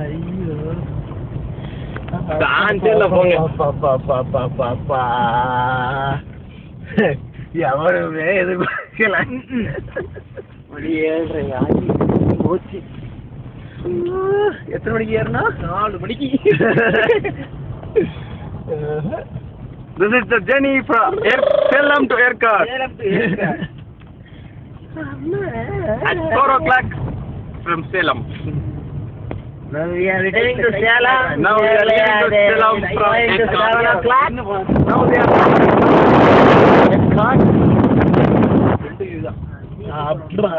ஐயோ சான்ஸேல போங்க. எவருமே எதிர்பார்க்கல. மணி 7:30 போச்சு. எத்தனை மணிக்கு ஏறினா? 4 மணிக்கு. This is the journey from Salem to Erkard. At 4 o'clock from Salem. Now we are returning to Salem. Now we are leaving to Salem from Erkard. 7 o'clock. Now we are Erkard. அப்பா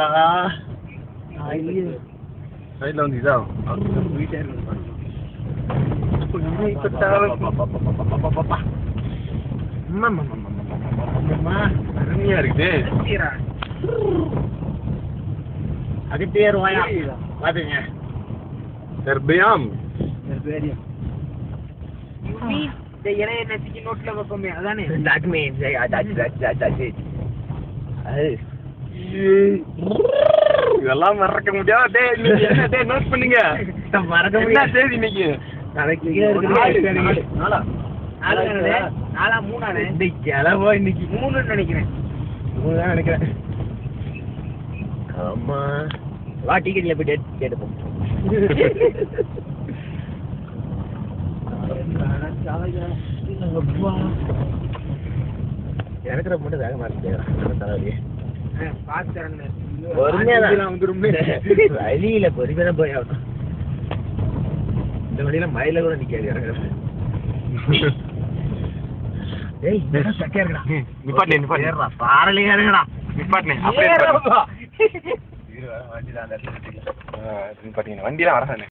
ஐயோ சைடுல வந்து இதா வீட்டே இருக்கு. அருமையா இருக்குது. அது பேர் வாயா பாத்துங்க. ஹெர்பியம் இந்த இலைய நசுக்கி நோட்ல வைப்போமே அதானே? that means that's it. இதெல்லாம் மறக்க முடியாது. டேய் நீங்க என்ன டேய் நோட் பண்ணுங்க. மறக்க என்ன முடியாது. தேதி இன்னைக்கு? நாளைக்கு நாளா 3 இன்னைக்கு கிளம்போ இன்னைக்கு 3 நினைக்கிறேன். 3 தான் நினைக்கிறேன். ஆமா வா டிக்கெட்ல போய் டேட் கேட்டுப்போம். எனக்கு மட்டும் வேக மாட்டேன் தலைவலி. வழியில பொறுமையா போய் ஆகணும். இந்த வழியில மயில கூட நிக்காது இறங்குறது. ஏய் சக்கையா இருக்கடா. நிப்பாட்டு ஏறா பாறலையா இருக்கடா. நிப்பாட்டு அப்படியே வண்டி தான் வண்டிலாம் வரதானே.